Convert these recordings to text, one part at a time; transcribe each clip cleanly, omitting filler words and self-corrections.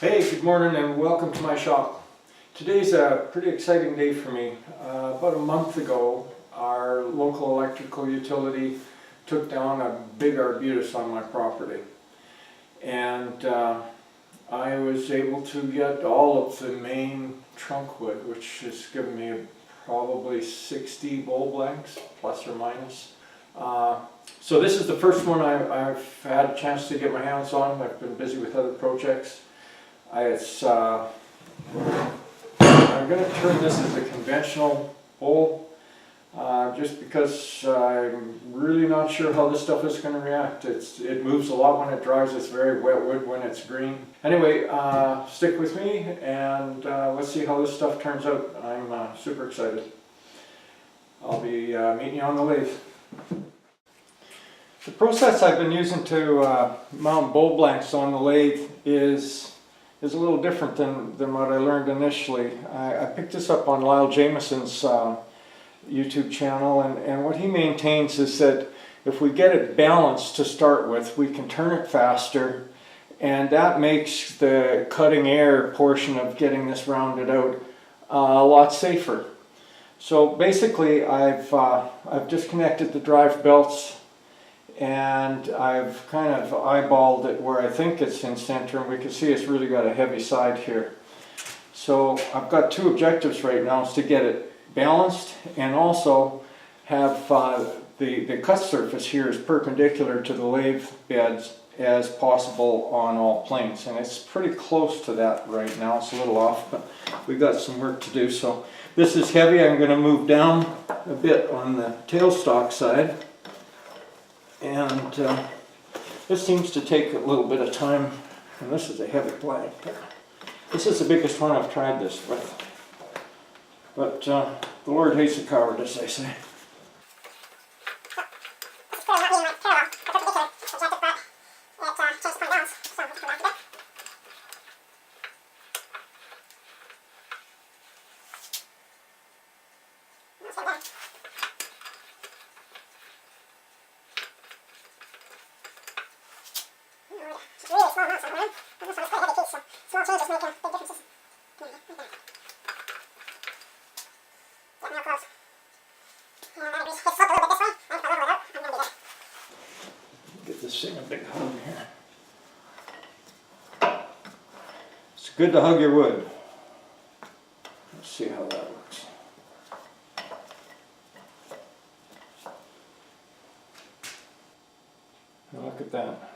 Hey, good morning and welcome to my shop. Today's a pretty exciting day for me. About a month ago, our local electrical utility took down a big Arbutus on my property. And I was able to get all of the main trunk wood, which has given me probably 60 bowl blanks, plus or minus. So this is the first one I've had a chance to get my hands on. I've been busy with other projects. I'm going to turn this as a conventional bowl, just because I'm really not sure how this stuff is going to react. It moves a lot when it dries. It's very wet wood when it's green. Anyway, stick with me and let's see how this stuff turns out. I'm super excited. I'll be meeting you on the lathe. The process I've been using to mount bowl blanks on the lathe is a little different than what I learned initially. I picked this up on Lyle Jamieson's YouTube channel, and what he maintains is that if we get it balanced to start with, we can turn it faster, and that makes the cutting air portion of getting this rounded out a lot safer. So basically I've disconnected the drive belts, and I've kind of eyeballed it where I think it's in center, and we can see it's really got a heavy side here. So I've got two objectives right now, is to get it balanced and also have the cut surface here as perpendicular to the lathe beds as possible on all planes. And it's pretty close to that right now. It's a little off, but we've got some work to do. So this is heavy. I'm going to move down a bit on the tailstock side. And this seems to take a little bit of time, and this is a heavy blank. This is the biggest one I've tried this with. But the Lord hates a coward, as they say. It's really small amounts, man. This one's quite a heavy piece, so small changes make big differences. Get real close. And that agrees. It's sloped a little bit this way. I'm going to level it out. I'm going to be there. Get this thing a big hug here. It's good to hug your wood. Let's see how that works. Now look at that.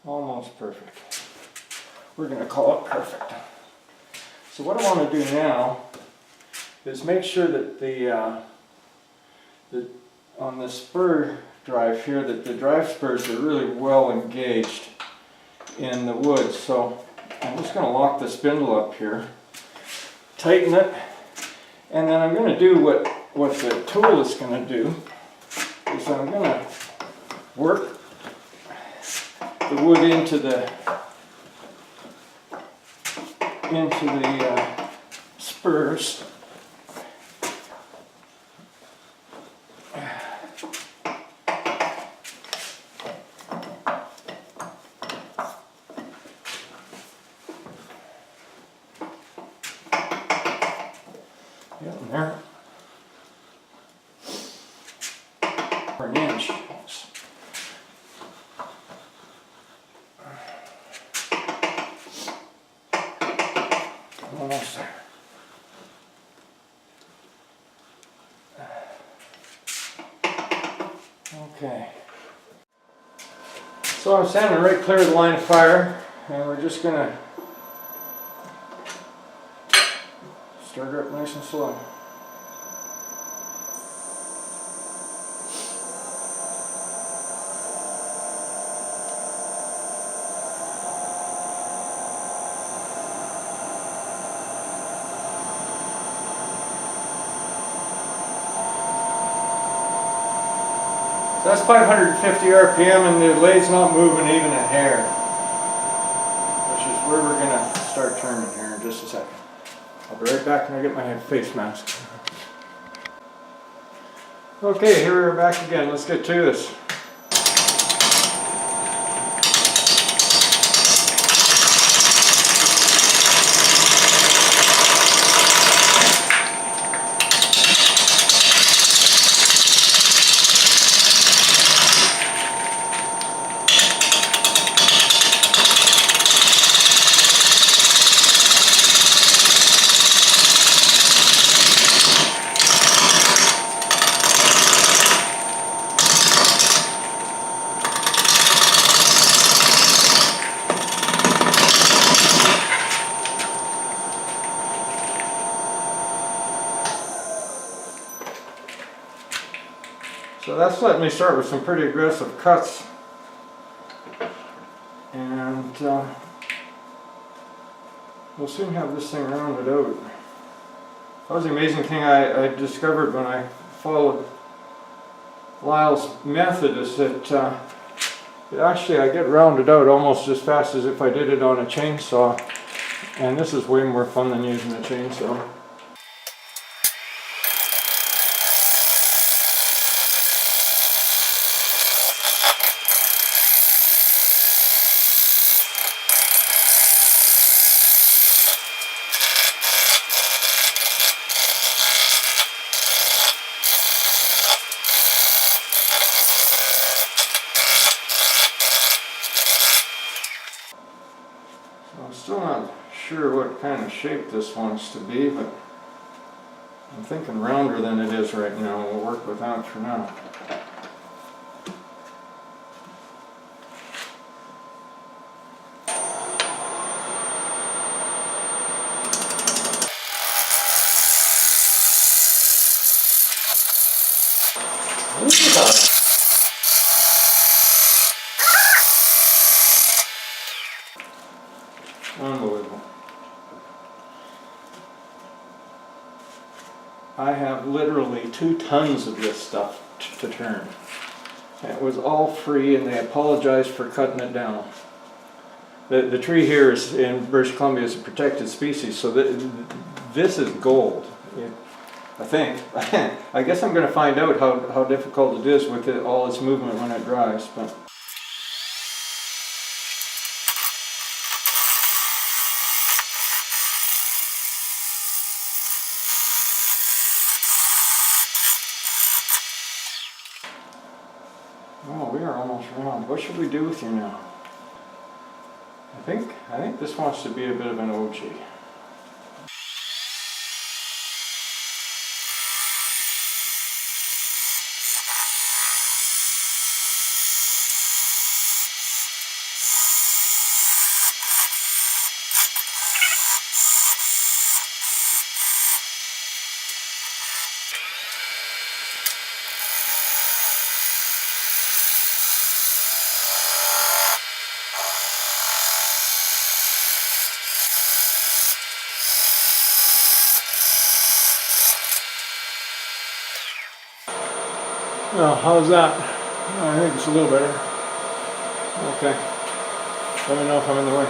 Almost perfect. We're going to call it perfect. So what I want to do now is make sure that on the spur drive here, that the drive spurs are really well engaged in the wood. So I'm just going to lock the spindle up here, tighten it, and then I'm going to do what the tool is going to do, is I'm going to work the wood into the spurs. Get in there. For an inch. Almost there. Okay. So I'm standing right clear of the line of fire, and we're just going to start her up nice and slow. That's 550 RPM, and the lathe's not moving even a hair, which is where we're going to start turning here in just a second. I'll be right back when I get my face mask. Okay, here we're back again. Let's get to this. that's letting me start with some pretty aggressive cuts. And we'll soon have this thing rounded out. That was the amazing thing I discovered when I followed Lyle's method, is that actually I get rounded out almost as fast as if I did it on a chainsaw. And this is way more fun than using a chainsaw. I'm still not sure what kind of shape this wants to be, but I'm thinking rounder than it is right now. We'll work with that for now. Unbelievable. I have literally 2 tons of this stuff to turn. And it was all free, and they apologized for cutting it down. The tree here is in British Columbia is a protected species, so this is gold. I think. I guess I'm going to find out how difficult it is with all its movement when it dries. But oh, we are almost round. What should we do with you now? I think this wants to be a bit of an OG. Well, how's that? I think it's a little better. Okay. Let me know if I'm in the way.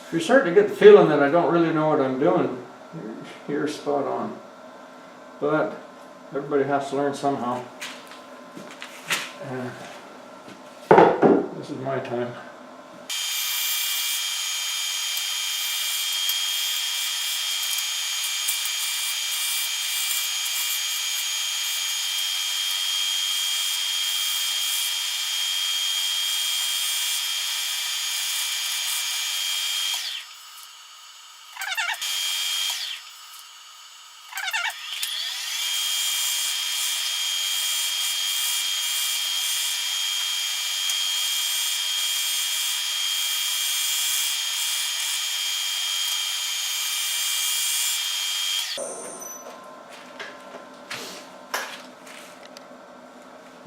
If you're starting to get the feeling that I don't really know what I'm doing, you're spot on. But everybody has to learn somehow. And this is my time.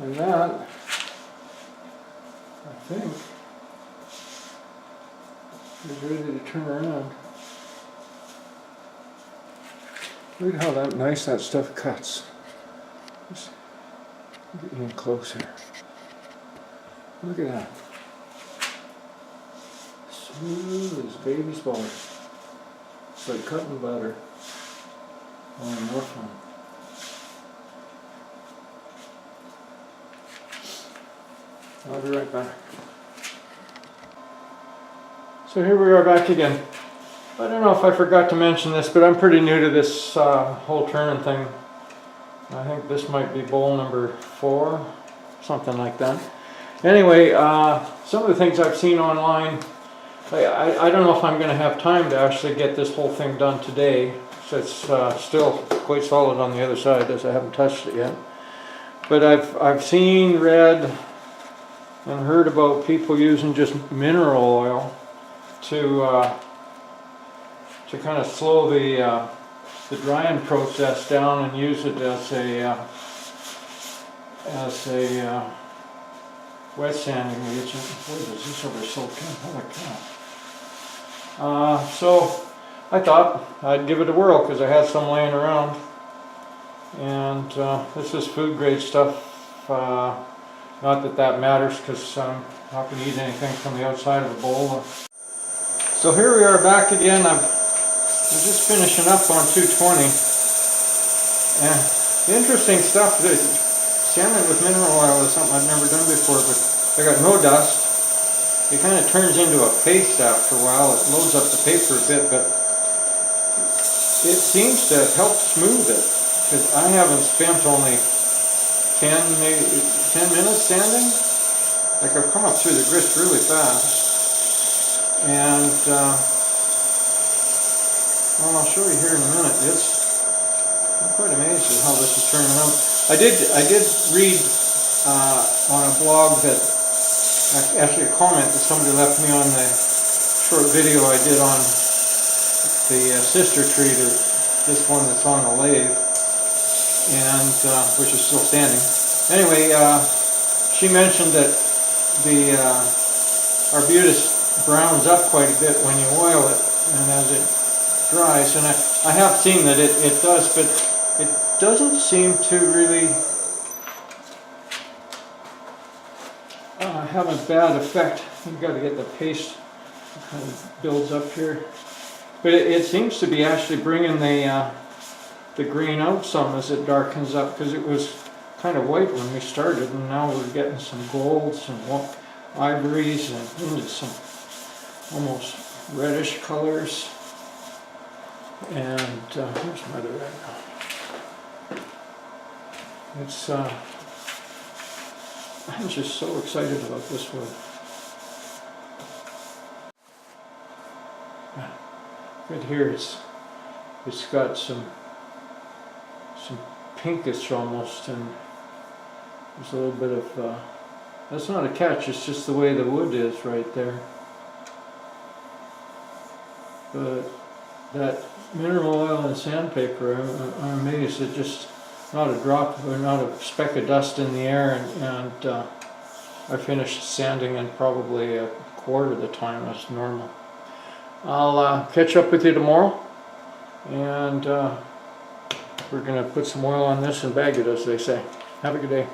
And that, I think, is ready to turn around. Look at how nice that stuff cuts. Just get in closer. Look at that. Smooth as baby's butter. It's like cutting butter. Oh, more fun. I'll be right back. So here we are back again. I don't know if I forgot to mention this, but I'm pretty new to this whole turning thing. I think this might be bowl number 4, something like that. Anyway, some of the things I've seen online, I don't know if I'm going to have time to actually get this whole thing done today. So it's still quite solid on the other side, as I haven't touched it yet. But I've seen, read, and heard about people using just mineral oil to kind of slow the drying process down and use it as a wet sanding agent. Boy, does this ever soak in? Holy cow. So I thought I'd give it a whirl because I had some laying around. And this is food grade stuff. Not that that matters because I'm not going to eat anything from the outside of the bowl. So here we are back again. I'm just finishing up on 220. And the interesting stuff, sanding with mineral oil is something I've never done before, but I got no dust. It kind of turns into a paste after a while. It loads up the paper a bit, but it seems to help smooth it. Because I haven't spent only 10 minutes sanding. Like I've come up through the grist really fast. And well, I'll show you here in a minute. I'm quite amazed at how this is turning out. I did read on a blog that, actually a comment that somebody left me on the short video I did on the sister tree to this one that's on the lathe, and which is still standing. Anyway, she mentioned that the Arbutus browns up quite a bit when you oil it, and as it dries, and I have seen that it does, but it doesn't seem to really have a bad effect. You've got to get the paste kind of builds up here, but it seems to be actually bringing the green out some as it darkens up, because it was kind of white when we started, and now we're getting some golds and ivories and into some almost reddish colors. And here's my other right now. It's I'm just so excited about this wood. Right here, it's got some pinkish almost, and there's a little bit of that's not a catch. It's just the way the wood is right there. But that mineral oil and sandpaper, I'm amazed. It just not a drop or not a speck of dust in the air, and I finished sanding in probably a quarter of the time as normal. I'll catch up with you tomorrow, and we're going to put some oil on this and bag it, as they say. Have a good day.